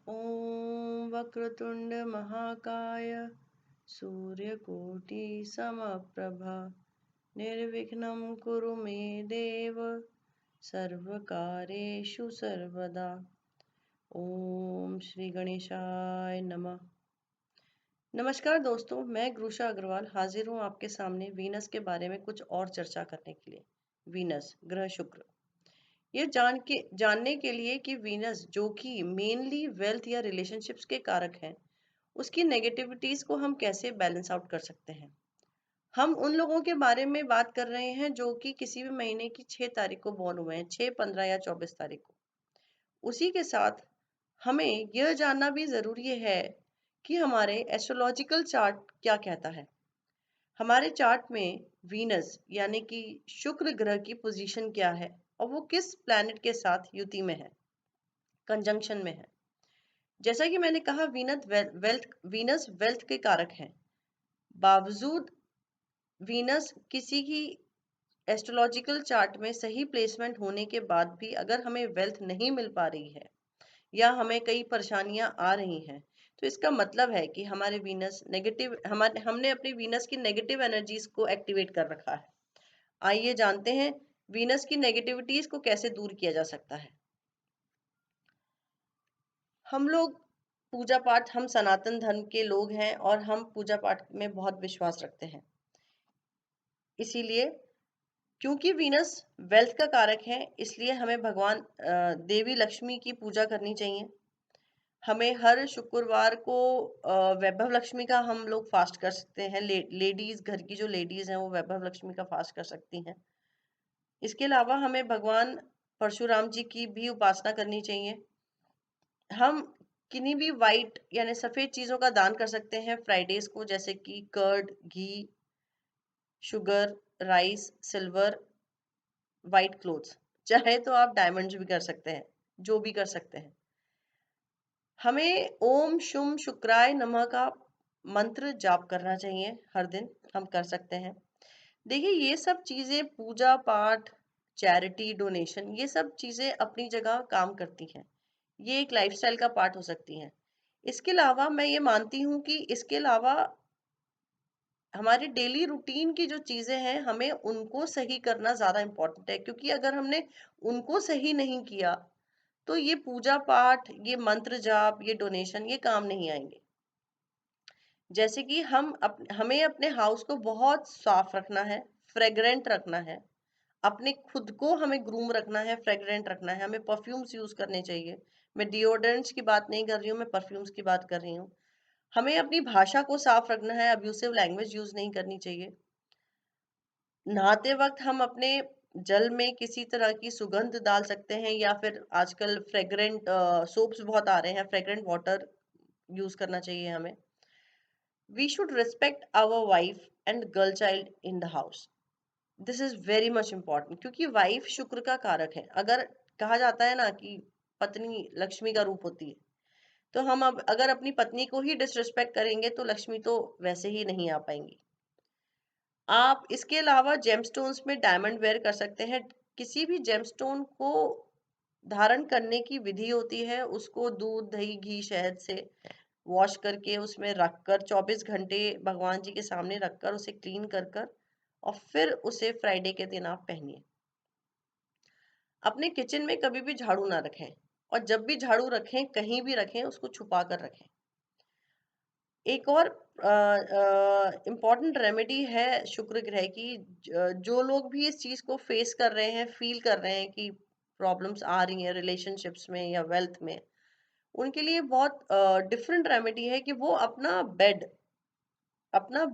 ॐ वक्रतुण्ड महाकाय सूर्यकोटि समप्रभा निर्विघ्नं कुरु मे देव सर्वकार्येषु सर्वदा। ओम श्री गणेशाय नमः। नमस्कार दोस्तों, मैं ग्रुषा अग्रवाल हाजिर हूँ आपके सामने वीनस के बारे में कुछ और चर्चा करने के लिए। वीनस ग्रह शुक्र, ये जानने के लिए कि वीनस जो कि मेनली वेल्थ या रिलेशनशिप्स के कारक हैं, उसकी नेगेटिविटीज को हम कैसे बैलेंस आउट कर सकते हैं। हम उन लोगों के बारे में बात कर रहे हैं जो कि किसी भी महीने की 6 तारीख को बॉर्न हुए हैं, 6, 15 या 24 तारीख को। उसी के साथ हमें यह जानना भी जरूरी है कि हमारे एस्ट्रोलॉजिकल चार्ट क्या कहता है। हमारे चार्ट में वीनस यानी कि शुक्र ग्रह की पोजीशन क्या है और वो किस प्लैनेट के साथ युति में है, कंजंक्शन में है। जैसा कि मैंने कहा, वीनस वेल्थ के कारक हैं। बावजूद वीनस किसी की एस्ट्रोलॉजिकल चार्ट में सही प्लेसमेंट होने के बाद भी अगर हमें वेल्थ नहीं मिल पा रही है या हमें कई परेशानियां आ रही हैं, तो इसका मतलब है कि हमारे वीनस नेगेटिव हमने अपनी वीनस की नेगेटिव एनर्जीज को एक्टिवेट कर रखा है। आइए जानते हैं वीनस की नेगेटिविटीज को कैसे दूर किया जा सकता है। हम लोग पूजा पाठ, हम सनातन धर्म के लोग हैं और हम पूजा पाठ में बहुत विश्वास रखते हैं। इसीलिए क्योंकि वीनस वेल्थ का कारक है, इसलिए हमें भगवान देवी लक्ष्मी की पूजा करनी चाहिए। हमें हर शुक्रवार को वैभव लक्ष्मी का हम लोग फास्ट कर सकते हैं। लेडीज, घर की जो लेडीज हैं वो वैभव लक्ष्मी का फास्ट कर सकती हैं। इसके अलावा हमें भगवान परशुराम जी की भी उपासना करनी चाहिए। हम किन्हीं भी वाइट यानी सफेद चीजों का दान कर सकते हैं फ्राइडेज को, जैसे कि curd, ghee, sugar, rice, silver, white clothes. चाहे तो आप डायमंड्स भी कर सकते हैं, जो भी कर सकते हैं। हमें ओम शुम शुक्राय नमः का मंत्र जाप करना चाहिए हर दिन, हम कर सकते हैं। देखिए, ये सब चीजें, पूजा पाठ, चैरिटी, डोनेशन, ये सब चीजें अपनी जगह काम करती हैं। ये एक लाइफस्टाइल का पार्ट हो सकती हैं। इसके अलावा मैं ये मानती हूँ कि इसके अलावा हमारी डेली रूटीन की जो चीजें हैं, हमें उनको सही करना ज्यादा इम्पोर्टेंट है, क्योंकि अगर हमने उनको सही नहीं किया तो ये पूजा पाठ, ये मंत्र जाप, ये डोनेशन, ये काम नहीं आएंगे। जैसे कि हमें अपने हाउस को बहुत साफ रखना है, फ्रेग्रेंट रखना है। अपने खुद को हमें ग्रूम रखना है, फ्रेग्रेंट रखना है। हमें परफ्यूम्स यूज करने चाहिए। मैं डिओड्रेंट्स की बात नहीं कर रही हूँ, मैं परफ्यूम्स की बात कर रही हूँ। हमें अपनी भाषा को साफ रखना है, अब्यूसिव लैंग्वेज यूज नहीं करनी चाहिए। नहाते वक्त हम अपने जल में किसी तरह की सुगंध डाल सकते हैं, या फिर आजकल फ्रेग्रेंट सोप्स बहुत आ रहे हैं, फ्रेग्रेंट वाटर यूज करना चाहिए हमें। We should respect our wife and girl child in the house. This is very much important, क्योंकि वाइफ शुक्र का कारक है। अगर कहा जाता है ना कि पत्नी लक्ष्मी का रूप होती है, तो हम अब अगर अपनी पत्नी को ही डिसरिस्पेक्ट करेंगे तो लक्ष्मी तो वैसे ही नहीं आ पाएंगी। आप इसके अलावा जेमस्टोन्स में डायमंड वेयर कर सकते हैं। किसी भी जेमस्टोन को धारण करने की विधि होती है, उसको दूध, दही, घी, शहद से वॉश करके उसमें रखकर 24 घंटे भगवान जी के सामने रखकर उसे क्लीन कर कर और फिर उसे फ्राइडे के दिन आप पहनिए। अपने किचन में कभी भी झाड़ू ना रखें, और जब भी झाड़ू रखें, कहीं भी रखें, उसको छुपा कर रखें। एक और इम्पॉर्टेंट रेमेडी है शुक्र ग्रह की। जो लोग भी इस चीज को फेस कर रहे हैं, फील कर रहे हैं कि प्रॉब्लम्स आ रही हैं रिलेशनशिप्स में या वेल्थ में, उनके लिए बहुत डिफरेंट रेमेडी है कि वो अपना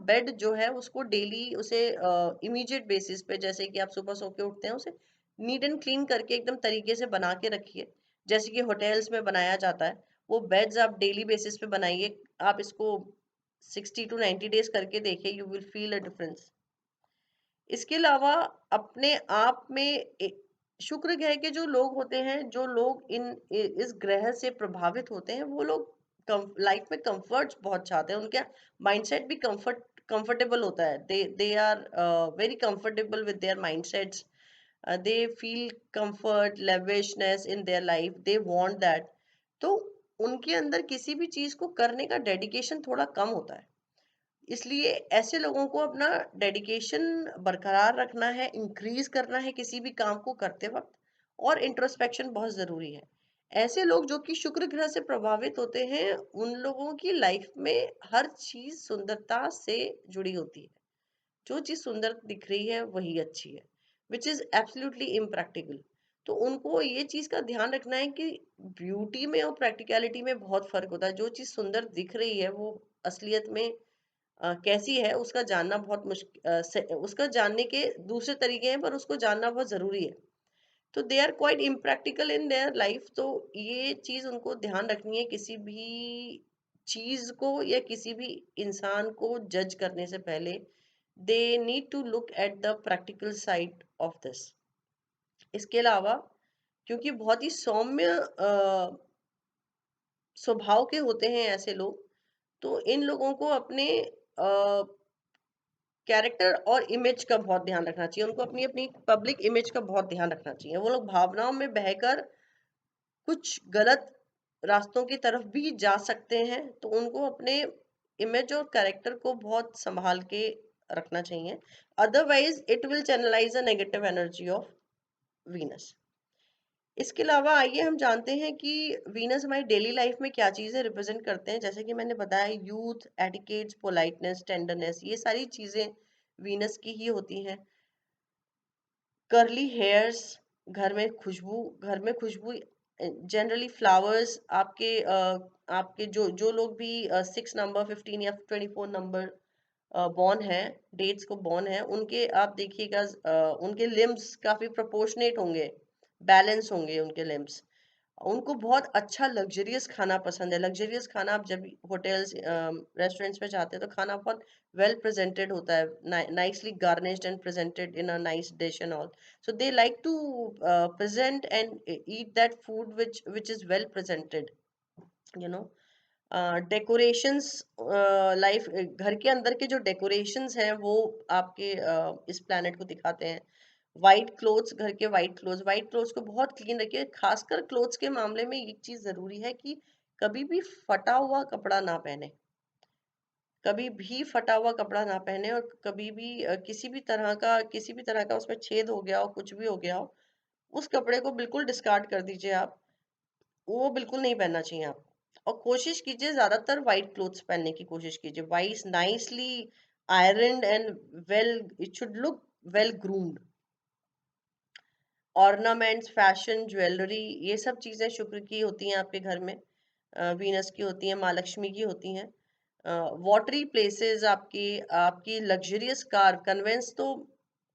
बेड जो है उसको डेली उसे इमीडिएट बेसिस पे, जैसे कि आप सुबह सो के उठते हैं, उसे नीट एंड क्लीन करके एकदम तरीके से बना के रखिए, जैसे कि होटल्स में बनाया जाता है। वो बेड्स आप डेली बेसिस पे बनाइए। आप इसको 60 to 90 डेज करके देखिए, you will feel a difference. इसके अलावा अपने आप में शुक्र ग्रह के जो लोग होते हैं, जो लोग इस ग्रह से प्रभावित होते हैं, वो लोग लाइफ में कंफर्ट बहुत चाहते हैं। उनका माइंडसेट भी कंफर्टेबल होता है। They are very comfortable with their mindsets. They feel comfort, lavishness in their life, they want that. तो उनके अंदर किसी भी चीज को करने का डेडिकेशन थोड़ा कम होता है। इसलिए ऐसे लोगों को अपना डेडिकेशन बरकरार रखना है, इंक्रीज करना है किसी भी काम को करते वक्त, और इंट्रोस्पेक्शन बहुत जरूरी है। ऐसे लोग जो कि शुक्र ग्रह से प्रभावित होते हैं, उन लोगों की लाइफ में हर चीज सुंदरता से जुड़ी होती है। जो चीज सुंदर दिख रही है वही अच्छी है, विच इज एब्सोल्युटली इम्प्रैक्टिकल। तो उनको ये चीज का ध्यान रखना है कि ब्यूटी में और प्रैक्टिकलिटी में बहुत फर्क होता है। जो चीज सुंदर दिख रही है वो असलियत में कैसी है उसका जानना बहुत मुश्किल, उसका जानने के दूसरे तरीके हैं, पर उसको जानना बहुत जरूरी है। तो they are quite impractical in their life. तो ये चीज उनको ध्यान रखनी है किसी भी चीज को या किसी भी इंसान को जज करने से पहले। They need to look at the practical side of this. इसके अलावा क्योंकि बहुत ही सौम्य स्वभाव के होते हैं ऐसे लोग, तो इन लोगों को अपने कैरेक्टर और इमेज का बहुत ध्यान रखना चाहिए। उनको अपनी अपनी पब्लिक इमेज का बहुत ध्यान रखना चाहिए। वो लोग भावनाओं में बहकर कुछ गलत रास्तों की तरफ भी जा सकते हैं, तो उनको अपने इमेज और कैरेक्टर को बहुत संभाल के रखना चाहिए। Otherwise it will channelise a negative energy of Venus. इसके अलावा आइए हम जानते हैं कि वीनस हमारी डेली लाइफ में क्या चीजें रिप्रेजेंट करते हैं। जैसे कि मैंने बताया, यूथ, एटिकेट्स, पोलाइटनेस, टेंडरनेस, ये सारी चीजें वीनस की ही होती हैं। कर्ली हेयर्स, घर में खुशबू, जनरली फ्लावर्स। आपके जो जो लोग भी 6 नंबर, 15 या 24 नंबर बॉर्न है, डेट्स को बॉर्न है, उनके आप देखिएगा उनके लिम्स काफी प्रोपोर्शनेट होंगे, बैलेंस होंगे उनके लिम्स। उनको बहुत अच्छा लग्जरियस खाना पसंद है। लग्जरियस खाना, आप जब होटल्स रेस्टोरेंट्स में जाते हैं तो खाना बहुत वेल प्रेजेंटेड होता है, nicely garnished and presented in a nice dish and all. So they like to present and eat that food which is well presented, you know। Decorations, life घर के अंदर के जो डेकोरेशंस हैं वो आपके इस प्लैनेट को दिखाते हैं। वाइट क्लोथ्स, घर के वाइट क्लोथ्स को बहुत क्लीन रखिए। खासकर क्लोथ्स के मामले में एक चीज जरूरी है कि कभी भी फटा हुआ कपड़ा ना पहने। कभी भी फटा हुआ कपड़ा ना पहने, और कभी भी किसी भी तरह का उसमें छेद हो गया हो, कुछ भी हो गया हो, उस कपड़े को बिल्कुल डिस्कार्ड कर दीजिए आप। वो बिल्कुल नहीं पहनना चाहिए आप। और कोशिश कीजिए ज्यादातर व्हाइट क्लोथ्स पहनने की कोशिश कीजिए। Vice nicely ironed and well, it should look well groomed. Ornaments, fashion, jewellery, ये सब चीजें शुक्र की होती हैं आपके घर में, वीनस की होती हैं, माँ लक्ष्मी की होती हैं। वाटरी प्लेसेस, आपकी आपकी लग्जरियस कार, कन्वेंस तो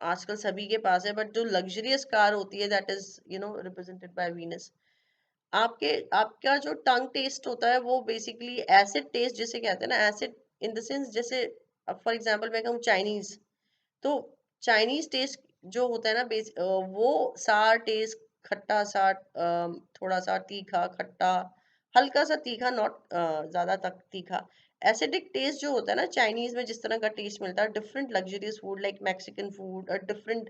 आजकल सभी के पास है, बट जो लग्जरियस कार होती है that is represented by Venus. आपका जो टंग टेस्ट होता है वो बेसिकली एसिड टेस्ट जिसे कहते हैं ना, एसिड इन द सेंस, जैसे फॉर एग्जांपल मैं कहूँ चाइनीज, तो चाइनीज टेस्ट जो होता है ना, वो सार टेस्ट, खट्टा सा, थोड़ा सा तीखा खट्टा, हल्का सा तीखा, नॉट ज्यादा तक तीखा। एसिडिक टेस्ट जो होता है ना चाइनीज में, जिस तरह का टेस्ट मिलता है, different luxurious food like Mexican food और डिफरेंट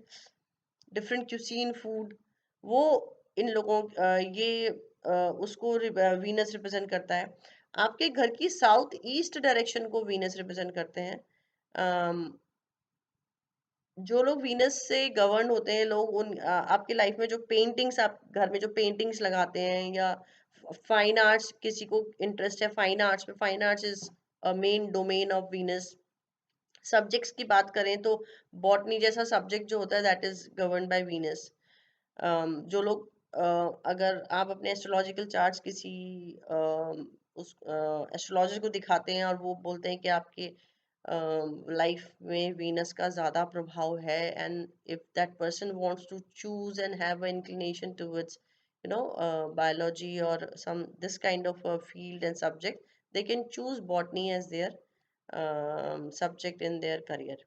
डिफरेंट क्यूसीन फूड, वो इन लोगों ये उसको वीनस रिप्रेजेंट करता है। आपके घर की साउथ ईस्ट डायरेक्शन को वीनस रिप्रेजेंट करते हैं। अम, जो लोग वीनस से गवर्न होते हैं लोग, आपकी लाइफ में जो पेंटिंग्स, आप घर में जो पेंटिंग्स लगाते हैं, या फाइन आर्ट्स, किसी को इंटरेस्ट है फाइन आर्ट्स में, fine arts is main domain of Venus. Subjects की बात करें तो बॉटनी जैसा सब्जेक्ट जो होता है that is govern by Venus. जो लोग अगर आप अपने एस्ट्रोलॉजिकल चार्ट्स किसी उस एस्ट्रोलॉजर को दिखाते हैं और वो बोलते हैं कि आपके लाइफ में वीनस का ज्यादा प्रभाव है, and if that person wants to choose and have a inclination towards biology or some this kind of a field and subject, they can choose botany as their subject in their career.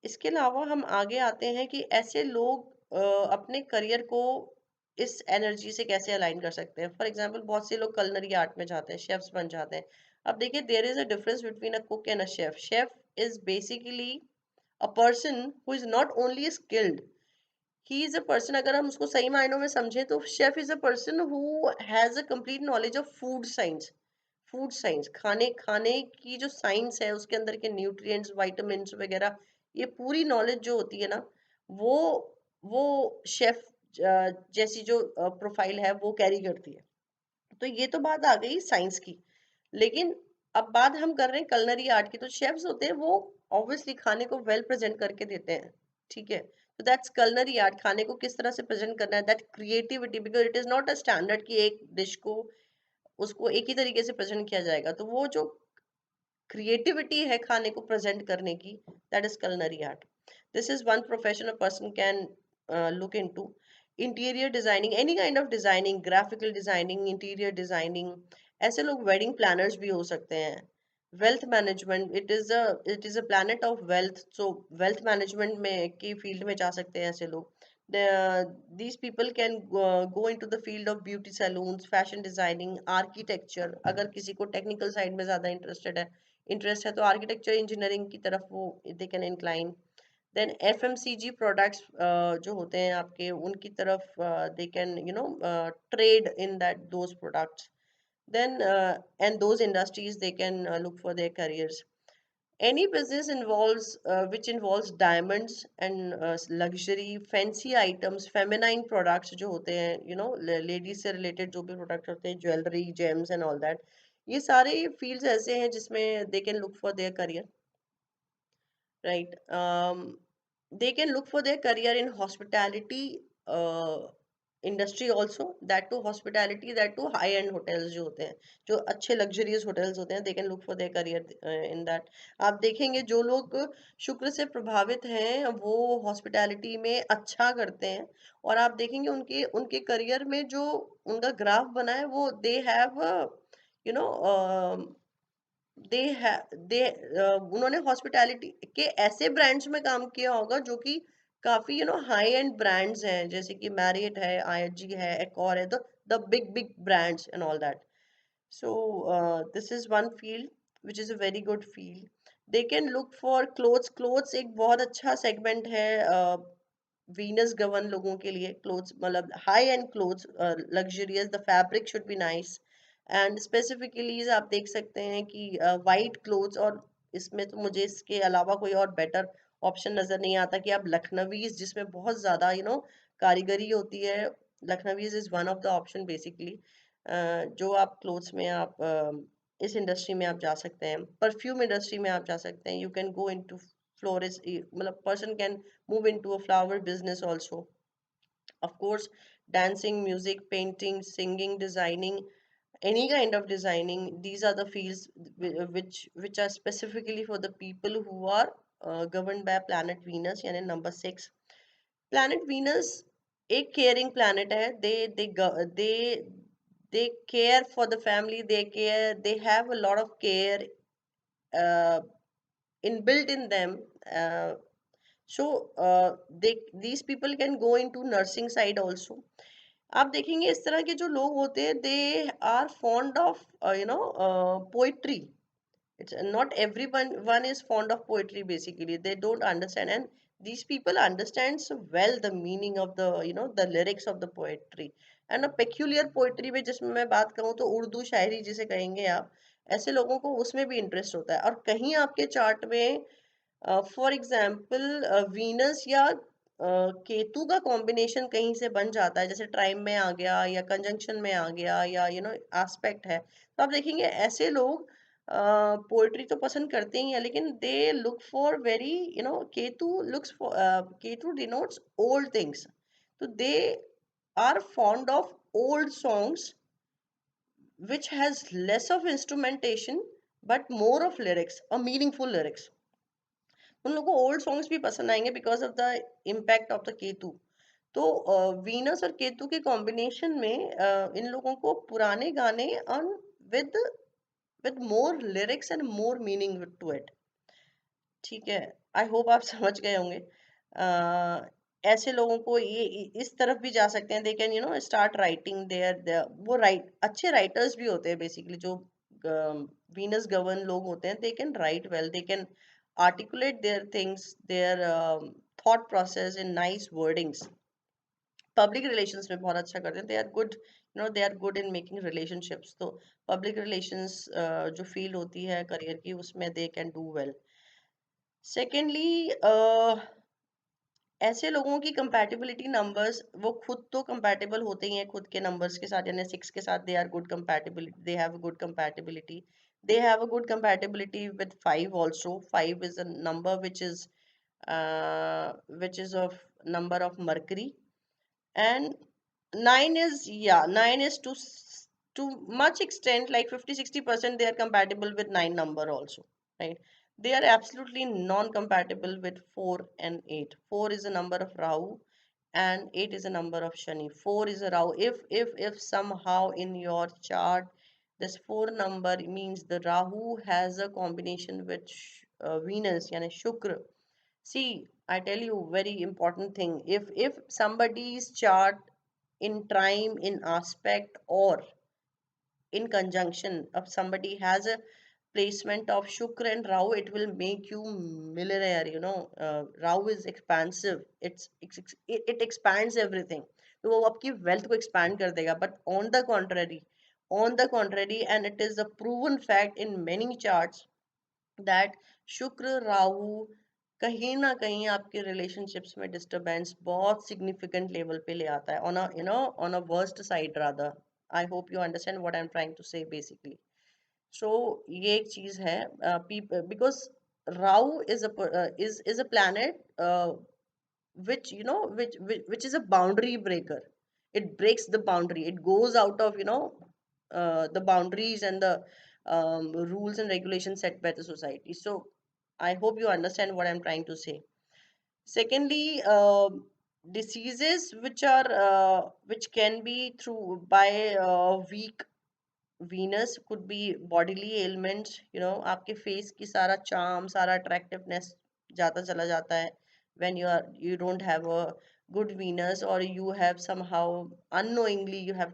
इसके अलावा हम आगे आते हैं कि ऐसे लोग अपने करियर को इस एनर्जी से कैसे अलाइन कर सकते हैं। फॉर एग्जाम्पल, बहुत से लोग कलनरी आर्ट में जाते हैं, शेफ्स बन जाते हैं। अब देखिए, there is a difference between a cook and a chef. Chef is basically a person who is not only skilled, he is a person, अगर हम उसको सही मायनों में समझें तो chef is a person who has a complete knowledge of food science. Food science, खाने खाने की जो साइंस है, उसके अंदर के न्यूट्रिएंट्स, विटामिन्स वगैरह, ये पूरी नॉलेज जो होती है ना, वो वो शेफ जैसी जो प्रोफाइल है वो कैरी करती है। तो ये तो बात आ गई साइंस की। लेकिन अब बात हम कर रहे हैं कलनरी आर्ट की। तो शेफ्स होते हैं वो ऑब्वियसली खाने को वेल प्रेजेंट करके देते हैं, ठीक है। तो दैट्स कलनरी आर्ट, खाने को किस तरह से प्रेजेंट करना है, that creativity, because it is not a standard कि एक डिश को उसको एक ही तरीके से प्रेजेंट किया जाएगा। तो वो जो क्रिएटिविटी है खाने को प्रेजेंट करने की, that is culinary art. This is one profession a person can look into. Interior designing, any kind of designing, graphical designing, interior designing, ऐसे लोग वेडिंग प्लानर्स भी हो सकते हैं। Wealth management, it is a planet of wealth, so wealth management में की field में जा सकते हैं ऐसे लोग। These people can go into the field of beauty salons, fashion designing, architecture, अगर किसी को टेक्निकल साइड में ज्यादा इंटरेस्ट है तो आर्किटेक्चर इंजीनियरिंग की तरफ वो they can incline. Then FMCG products जो होते हैं आपके, उनकी तरफ they can trade in that those products. then and those industries they can look for their careers. Any business involves which involves diamonds and luxury fancy items, feminine products जो होते हैं, ladies से related जो भी product होते हैं, jewellery, gems and all that, ये सारे fields ऐसे हैं जिसमें they can look for their career, right? They can look for their career in hospitality industry also, that to hospitality, that to high end hotels जो होते हैं, जो अच्छे luxurious hotels होते हैं, they can look for their career in that. आप देखेंगे जो लोग शुक्र से प्रभावित हैं वो हॉस्पिटैलिटी में अच्छा करते हैं, और आप देखेंगे उनके उनके करियर में जो उनका ग्राफ बना है वो दे हैव यू नो दे दे उन्होंने हॉस्पिटैलिटी के ऐसे ब्रांड्स में काम किया होगा जो कि काफी हाई एंड ब्रांड्स हैं, जैसे कि मैरियट है, आईएचजी है, एक और है, the big big brands and all that. so this is one field which is a very good field. They can look for clothes. Clothes एक बहुत अच्छा segment है वीनस गवर्न लोगों के लिए। क्लोथ्स मतलब high and clothes, luxurious, the fabric should be nice and specifically आप देख सकते हैं कि वाइट क्लोथ्स, और इसमें तो मुझे इसके अलावा कोई और बेटर ऑप्शन नजर नहीं आता कि आप लखनवीज, जिसमें बहुत ज्यादा कारीगरी होती है, Lucknowis is one of the option basically, जो आप क्लोथ्स में आप इस इंडस्ट्री में आप जा सकते हैं। परफ्यूम इंडस्ट्री में आप जा सकते हैं, you can go into florist, मतलब person can move into a flower business also. Of course, dancing, music, painting, singing, designing, any kind of designing, these are the fields which are specifically for the people who are governed by planet Venus, यानी number 6. Planet Venus एक caring planet है। they care for the family, they have a lot of care uh, inbuilt in them. So these people can go into nursing side also. आप देखेंगे इस तरह के जो लोग होते हैं, they are fond of poetry. it's not everyone is fond of poetry, basically they don't understand, and these people understands well the meaning of the the lyrics of the poetry, and a peculiar poetry में जिसमें मैं बात करूँ तो उर्दू शायरी जिसे कहेंगे आप, ऐसे लोगों को उसमें भी इंटरेस्ट होता है। और कहीं आपके चार्ट में फॉर एग्जाम्पल वीनस या केतु का कॉम्बिनेशन कहीं से बन जाता है, जैसे ट्राइम में आ गया या कंजंक्शन में आ गया या एस्पेक्ट है, तो आप देखेंगे ऐसे लोग पोएट्री तो पसंद करते ही हैं, लेकिन they look for very Ketu denotes old things, तो they are fond of old songs which has less of instrumentation but more of lyrics, a meaningful lyrics. उन लोगों को ओल्ड सॉन्ग्स भी पसंद आएंगे because of the impact of the Ketu. तो Venus और केतु के कॉम्बिनेशन में इन लोगों को पुराने गाने on with with more lyrics and more meaning to it, ठीक है। आई होप आप समझ गए होंगे। ऐसे लोगों को ये इस तरफ भी जा सकते हैं, they can start writing there, वो राइट अच्छे राइटर्स भी होते हैं बेसिकली, जो वीनस गवर्न लोग होते हैं, they can write well, they can articulate their things, their thought process in nice wordings. Public relations में बहुत अच्छा करते हैं, they are good, they are good in making relationships. तो पब्लिक रिलेशंस जो फील्ड होती है करियर की, उसमें they can do well. Secondly, ऐसे लोगों की कंपैटिबिलिटी नंबर्स, वो खुद तो कंपैटिबल होते ही हैं खुद के नंबर्स के साथ, यानी 6 के साथ they are good compatibility, they have a good compatibility. They have a good compatibility with 5 also. 5 is a number which is of number of Mercury. And 9 is, yeah, 9 is to much extent, like 50-60% they are compatible with 9 number also, right? They are absolutely non-compatible with 4 and 8. 4 is a number of Rahu and 8 is a number of Shani. 4 is a Rahu. If somehow in your chart this 4 number means the Rahu has a combination with Venus, yani Shukra. See, I tell you very important thing. If somebody's chart in trine, in aspect, or in conjunction of somebody has a placement of Shukra and Rahu, it will make you millionaire. Rahu is expansive. It expands everything. तो वो आपकी wealth को expand कर देगा. But on the contrary, and it is a proven fact in many charts that शुक्र राहु कहीं ना कहीं आपके रिलेशनशिप्स में डिस्टरबेंस बहुत सिग्निफिकेंट लेवल पे ले आता है, on a worst side rather. I hope you understand what I am trying to say basically. So ये एक चीज है, because Rahu is a planet which is a boundary breaker. It breaks the boundary, it goes out of the boundaries and the rules and regulations set by the society. So I hope you understand what I'm trying to say. Secondly, diseases which can be through by weak Venus, could be bodily ailments, आपके face की सारा charm, सारा attractiveness जाता चला जाता है when you don't have a good Venus, or you have somehow unknowingly you have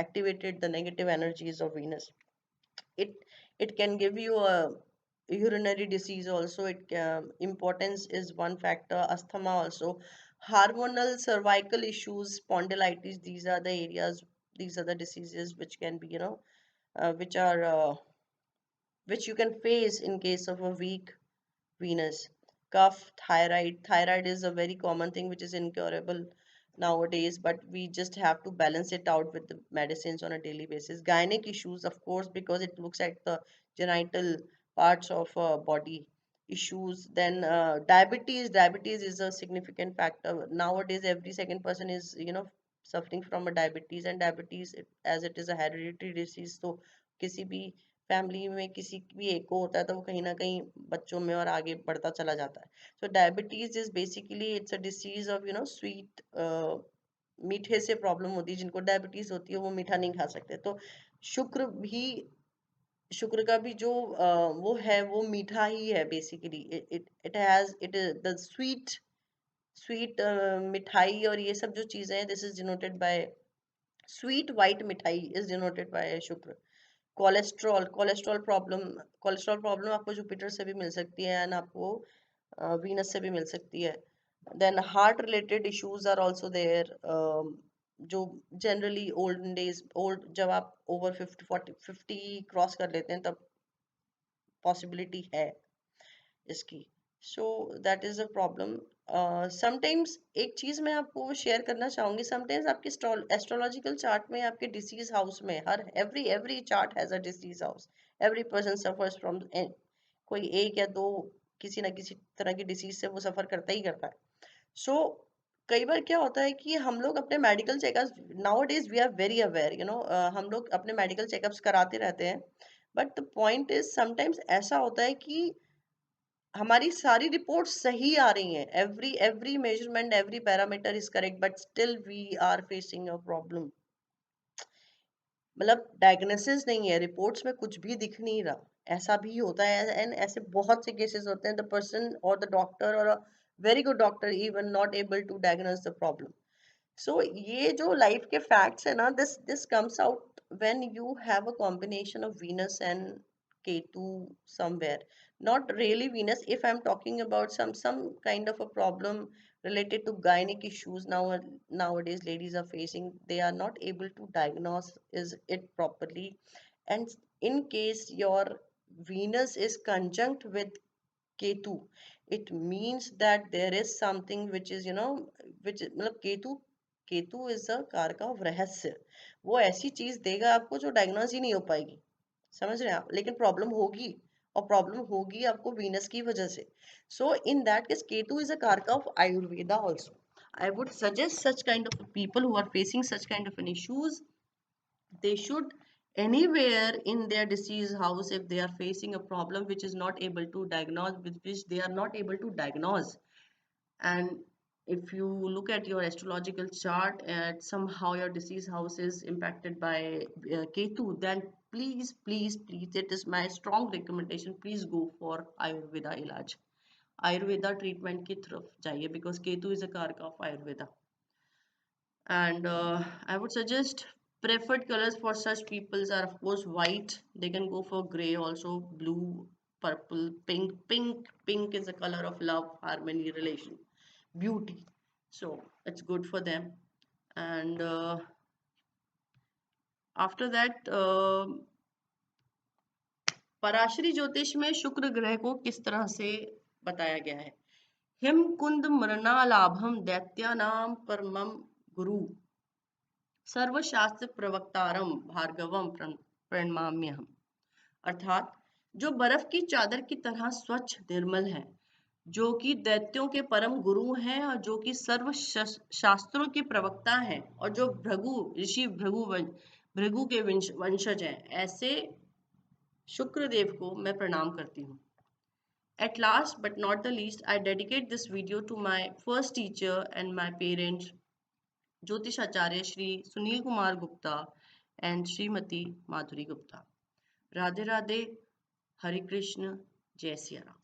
activated the negative energies of Venus. It can give you a urinary disease also. It Impotence is one factor, asthma also, hormonal cervical issues, spondylitis. These are the areas, these are the diseases which can be, which are which you can face in case of a weak Venus. Cough, thyroid. Thyroid is a very common thing which is incurable nowadays, but we just have to balance it out with the medicines on a daily basis. Gynec issues, of course, because it looks at the genital parts of body issues. Then diabetes. Diabetes is a significant factor. Nowadays, every second person is, suffering from a diabetes, and diabetes, as it is a hereditary disease, so किसी भी family में किसी भी एक को होता है तो वो कहीं ना कहीं बच्चों में और आगे बढ़ता चला जाता है। So diabetes is basically it's a disease of sweet, मीठे से प्रॉब्लम होती है। जिनको डायबिटीज होती है वो मीठा नहीं खा सकते। तो शुक्र भी शुक्र का भी जो वो है वो मीठा ही है basically. It has it the sweet मिठाई और ये सब जो चीजें हैं, this is denoted by sweet white मिठाई इज डिनोटेड बाय शुक्र। कोलेस्ट्रॉल प्रॉब्लम आपको जुपिटर से भी मिल सकती है एंड आपको वीनस से भी मिल सकती है। Then heart related issues are also there, जो जनरली ओल्डन डेज, जब आप ओवर 50 क्रॉस कर लेते हैं तब पॉसिबिलिटी है इसकी। So that is a problem. Sometimes एक चीज मैं आपको शेयर करना चाहूंगी, समटाइम्स आपके एस्ट्रोलॉजिकल चार्ट में आपके डिसीज हाउस में, हर every chart has a disease house. Every person suffers from, कोई एक या दो किसी ना किसी तरह की डिसीज से वो सफर करता ही करता है। सो कई बार क्या होता है कि हम लोग अपने medical checkups, nowadays we are very aware, हम लोग अपने मेडिकल चेकअप्स कराते रहते हैं। But the point is sometimes ऐसा होता है कि हमारी सारी रिपोर्ट सही आ रही हैं, every measurement, every parameter is correct, but still we are facing a problem. मतलब डायग्नोसिस नहीं है, रिपोर्ट्स में कुछ भी दिख नहीं रहा, ऐसा भी होता है। एंड ऐसे बहुत से केसेस होते हैं, द पर्सन और द डॉक्टर और a very good doctor even not able to diagnose the problem. So ये जो लाइफ के फैक्ट्स है ना, this comes out when you have a combination of Venus and Ketu somewhere, not really Venus, if I'm talking about some kind of a problem related to gynec issues nowadays ladies are facing. They are not able to diagnose is it properly, and in case your Venus is conjunct with Ketu, it means that there is something which is which मतलब Ketu is a karaka of रहस्य. वो ऐसी चीज देगा आपको जो diagnose ही नहीं हो पाएगी, समझ रहे हैं आप, लेकिन प्रॉब्लम होगी, और प्रॉब्लम होगी आपको वीनस की वजह से. So in that case Ketu is a karaka of Ayurveda also. I would suggest such kind of people who are facing such kind of an issues, they should anywhere in their disease house, if they are facing a problem which is not able to diagnose, with which they are not able to diagnose, and if you look at your astrological chart and somehow your disease house is impacted by Ketu, then please, it is my strong recommendation, please go for Ayurveda ilaj, Ayurveda treatment की तरफ जाइए, because Ketu is a कारक of Ayurveda. And I would suggest preferred colors for such peoples are of course white. They can go for gray also, blue, purple, pink. Pink is a color of love, harmony, relation, beauty. So it's good for them. And after that, Parashari ज्योतिष में शुक्र ग्रह को किस तरह से बताया गया है. हिम कुंद मरणालाभम दैत्यानाम परमम गुरु सर्वशास्त्र प्रवक्तारम भार्गवम प्रणमाम्यहम. अर्थात जो बर्फ की चादर की तरह स्वच्छ निर्मल है, जो कि दैत्यों के परम गुरु हैं और जो कि सर्व शास्त्रों के प्रवक्ता हैं, और जो भृगु के वंशज हैं, ऐसे शुक्रदेव को मैं प्रणाम करती हूँ. At last but not the least, I dedicate this video to my first teacher and my parents, ज्योतिषाचार्य श्री सुनील कुमार गुप्ता एंड श्रीमती माधुरी गुप्ता. राधे राधे, हरे कृष्ण, जय सिया राम.